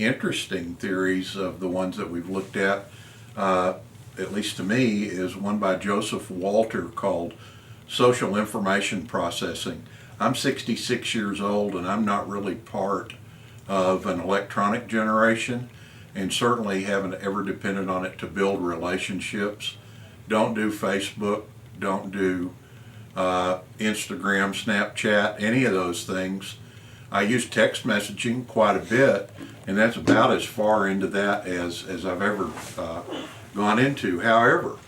interesting theories of the ones that we've looked at least to me, is one by Joseph Walter called Social Information Processing. I'm 66 years old and I'm not really part of an electronic generation, and certainly haven't ever depended on it to build relationships. Don't do Facebook, don't do Instagram, Snapchat, any of those things. I use text messaging quite a bit, and that's about as far into that as I've ever gone into. However,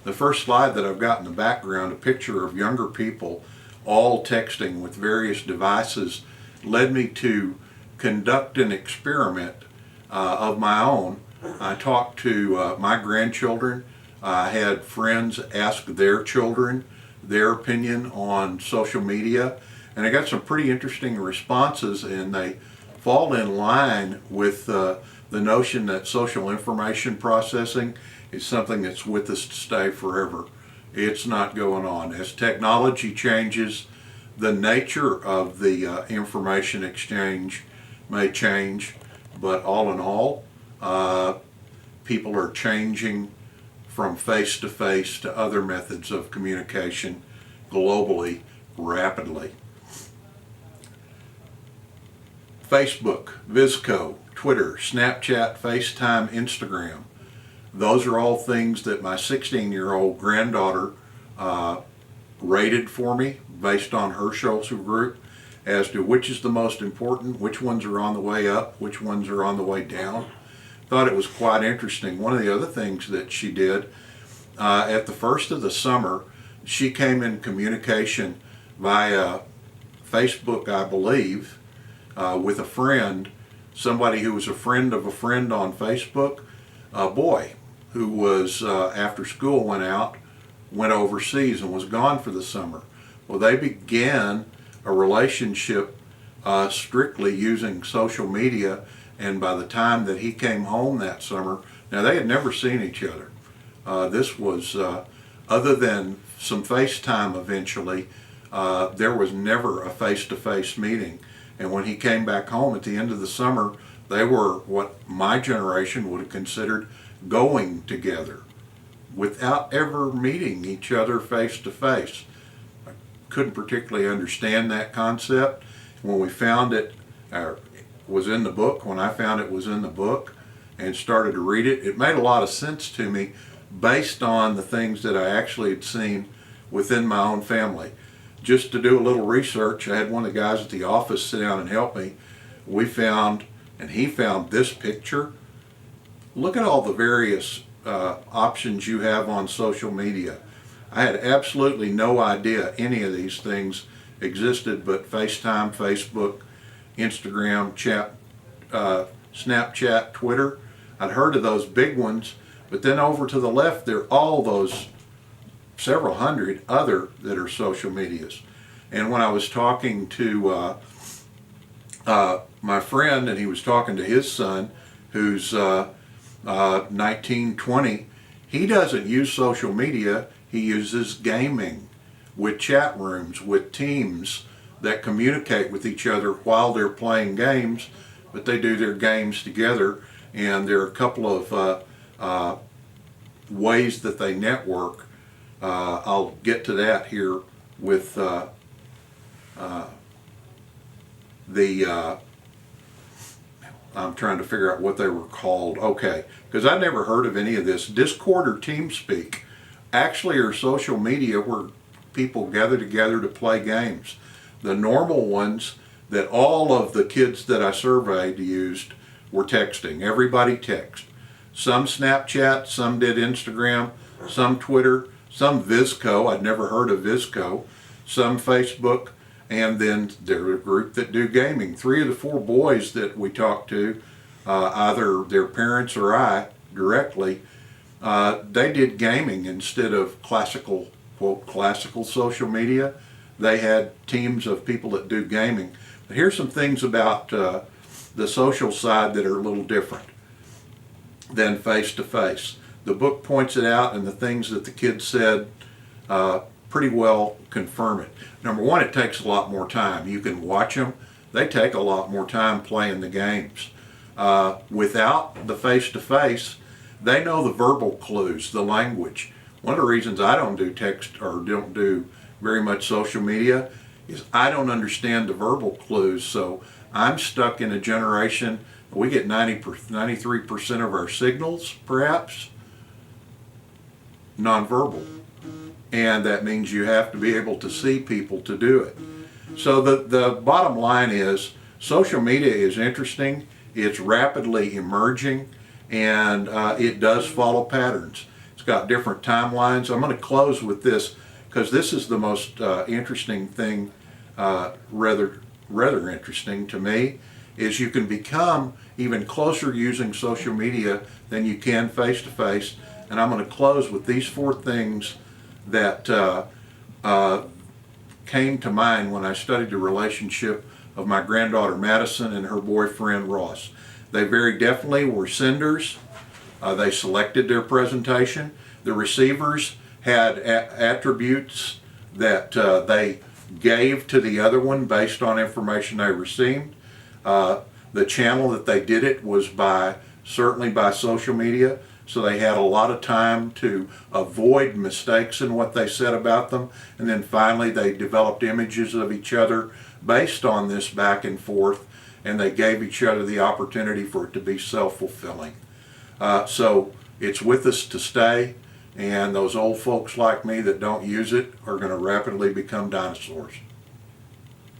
the first slide that I've got in the background, a picture of younger people all texting with various devices, led me to conduct an experiment of my own. I talked to my grandchildren. I had friends ask their children their opinion on social media, and I got some pretty interesting responses, and they fall in line with the notion that social information processing is something that's with us to stay forever. It's not going on. As technology changes, the nature of the information exchange may change, but all in all, people are changing from face-to-face to other methods of communication globally rapidly. Facebook, VSCO, Twitter, Snapchat, FaceTime, Instagram. Those are all things that my 16-year-old granddaughter rated for me based on her social group as to which is the most important, which ones are on the way up, which ones are on the way down. Thought it was quite interesting. One of the other things that she did at the first of the summer, she came in communication via Facebook, I believe, with a friend, somebody who was a friend of a friend on Facebook, a boy who was, after school went overseas and was gone for the summer. Well, they began a relationship strictly using social media, and by the time that he came home that summer, now they had never seen each other. This was, other than some FaceTime eventually, there was never a face-to-face meeting. And when he came back home at the end of the summer, they were what my generation would have considered going together without ever meeting each other face-to-face. I couldn't particularly understand that concept. When we found it, was in the book, when I found it was in the book and started to read it, it made a lot of sense to me based on the things that I actually had seen within my own family. Just to do a little research, I had one of the guys at the office sit down and help me. We found, and he found this picture. Look at all the various options you have on social media. I had absolutely no idea any of these things existed, but FaceTime, Facebook, Instagram, chat, Snapchat, Twitter. I'd heard of those big ones, but then over to the left there are all those several hundred other that are social medias. And when I was talking to my friend, and he was talking to his son who's 19, 20, he doesn't use social media, he uses gaming with chat rooms, with teams that communicate with each other while they're playing games, but they do their games together, and there are a couple of ways that they network. I'll get to that here with I'm trying to figure out what they were called. Okay, because I never heard of any of this. Discord or TeamSpeak actually are social media where people gather together to play games. The normal ones that all of the kids that I surveyed used were texting. Everybody text. Some Snapchat, some did Instagram, some Twitter, some VSCO. I'd never heard of VSCO. Some Facebook, and then there's a group that do gaming. 3 of the 4 boys that we talked to, either their parents or I directly, they did gaming instead of classical, quote, classical social media. They had teams of people that do gaming. But here's some things about the social side that are a little different than face-to-face. The book points it out, and the things that the kids said pretty well confirm it. Number one, it takes a lot more time. You can watch them. They take a lot more time playing the games. without the face-to-face, they know the verbal clues, the language. One of the reasons I don't do text or don't do very much social media is I don't understand the verbal clues. So I'm stuck in a generation, we get 93% of our signals perhaps nonverbal. And that means you have to be able to see people to do it. So the bottom line is social media is interesting, it's rapidly emerging, and it does follow patterns. It's got different timelines. I'm going to close with this because this is the most interesting thing, rather interesting to me, is you can become even closer using social media than you can face-to-face. And I'm going to close with these 4 things that came to mind when I studied the relationship of my granddaughter Madison and her boyfriend Ross. They very definitely were senders. They selected their presentation. The receivers had attributes that they gave to the other one based on information they received. The channel that they did it was certainly by social media, so they had a lot of time to avoid mistakes in what they said about them. And then finally they developed images of each other based on this back and forth, and they gave each other the opportunity for it to be self-fulfilling. So it's with us to stay, and those old folks like me that don't use it are going to rapidly become dinosaurs.